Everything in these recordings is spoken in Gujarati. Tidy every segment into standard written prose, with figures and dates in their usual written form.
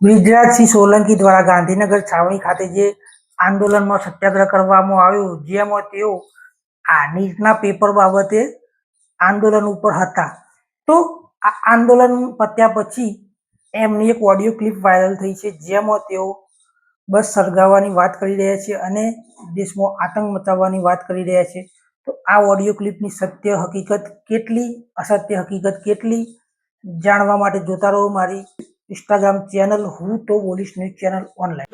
બ્રિજરાજસિંહ સોલંકી દ્વારા ગાંધીનગર છાવણી ખાતે જે આંદોલનમાં સત્યાગ્રહ કરવામાં આવ્યો, જેમાં તેઓ આ નીટના પેપર બાબતે આંદોલન ઉપર હતા. તો આ આંદોલન પત્યા પછી એમની એક ઓડિયો ક્લિપ વાયરલ થઈ છે, જેમાં તેઓ બસ સળગાવવાની વાત કરી રહ્યા છે અને દેશમાં આતંક મચાવવાની વાત કરી રહ્યા છે. તો આ ઓડિયો ક્લિપની સત્ય હકીકત કેટલી, અસત્ય હકીકત કેટલી, જાણવા માટે જોતા રહો મારી ઇન્સ્ટાગ્રામ ચેનલ હું તો બોલીશ ન્યૂઝ ચેનલ ઓનલાઈન.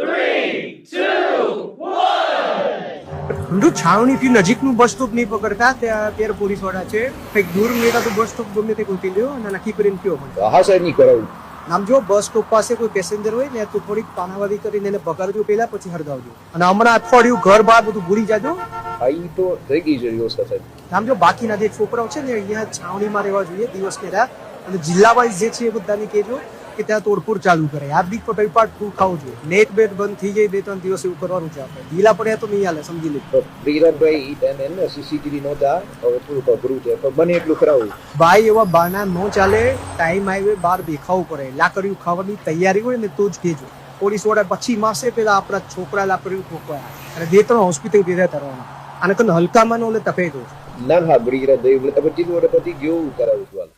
જો છાવણીથી નજીકનું બસ સ્ટોપ નહીં પકડતા ત્યારે પોલીસવાળા છે કંઈક દૂર મેળા તો બસ સ્ટોપ ગમે તે ગોતી લ્યો અને નક્કી કરીને કયો મને. હા સાહેબ, નહીં કરાવું. આમ જો બસ સ્ટોપ પાસે કોઈ પેસેન્જર હોય ને તો થોડીક પાનાવાદી કરીને એને પકડજો પેલા, પછી હળગાવજો. અને હમણાં અઠવાડિયું ઘર બહાર બધું ભૂલી જાજો. હા, ઈ તો થઈ ગઈ છે વ્યવસ્થા સાહેબ. આમ જો બાકીના જે છોકરાઓ છે ને અહીંયા છાવણીમાં રહેવા જોઈએ દિવસ ને રાત, અને જિલ્લા વાઇઝ જે છે એ બધાને કહેજો કે ત્યાં તોડફોડ ચાલુ કરે. હાર્દિક પટેલ પાટ તું ખાવું જોઈએ. નેટ બેટ બંધ થઈ જાય 2-3 દિવસ એવું કરવાનું છે આપણે. ઢીલા પડે તો નહીં હાલે, સમજી લે. બ્રિજરાજભાઈ એને સીસીટીવી નહોતા, હવે થોડુંક અઘરું છે પણ બને એટલું કરાવું. ભાઈ એવા બાના ન ચાલે. ટાઈમ હાઈવે બહાર દેખાવું પડે. લાકડીયું ખાવાની તૈયારી હોય ને તો જ કહેજો. પોલીસ વાળા પછી માસે પેલા આપણા છોકરા લાકડીયું ઠોકવાયા અને 2-3 હોસ્પિટલ ભેગા કરવાના. આને તો હલકામાં નો લે તપે દો. ના ના, બ્રિજરાજભાઈ એટલે તમે કીધું એટલે પછી કેવું કરાવું છું.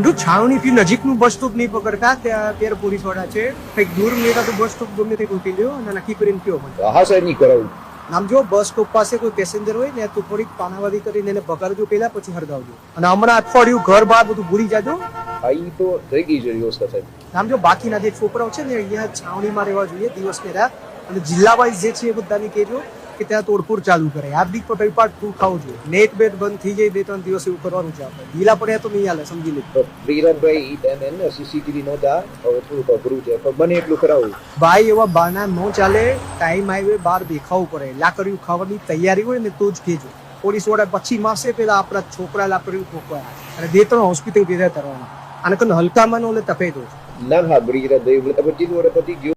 જો છાવણીથી નજીકનું બસ સ્ટોપ નહીં પકડતા ત્યારે પોલીસવાળા છે કંઈક દૂર મેળા તો બસ સ્ટોપ ગમે તે ગોતી લ્યો અને નક્કી કરીને કયો મને. હા સાહેબ, નહીં કરાવું. આમ જો બસ સ્ટોપ પાસે કોઈ પેસેન્જર હોય ને તો થોડીક પાનાવાદી કરીને એને પકડજો પેલા, પછી હળગાવજો. અને હમણાં અઠવાડિયું ઘર બહાર બધું ભૂલી જાજો. હા, ઈ તો થઈ ગઈ છે વ્યવસ્થા સાહેબ. આમ જો બાકીના જે છોકરાઓ છે ને અહીંયા છાવણીમાં રહેવા જોઈએ દિવસ ને રાત, અને જિલ્લા વાઇઝ જે છે એ બધાને કહેજો કે ત્યાં તોડફોડ ચાલુ કરે. હાર્દિક પટેલ પાટ તું ખાવું જોઈએ. નેટ બેટ બંધ થઈ જાય 2-3 દિવસ એવું કરવાનું છે આપણે. ઢીલા પડે તો નહીં હાલે, સમજી લે. બ્રિજરાજભાઈ એને સીસીટીવી નહોતા, હવે થોડુંક અઘરું છે પણ બને એટલું કરાવું. ભાઈ એવા બાના ન ચાલે. ટાઈમ હાઈવે બહાર દેખાવું પડે. લાકડીયું ખાવાની તૈયારી હોય ને તો જ કહેજો. પોલીસ વાળા પછી માસે પેલા આપણા છોકરા લાકડીયું ઠોકવાયા અને 2-3 હોસ્પિટલ ભેગા કરવાના. આને તો હલકામાં નો લે તપે દો. ના ના, બ્રિજરાજભાઈ એટલે તમે કીધું એટલે પછી ગયું.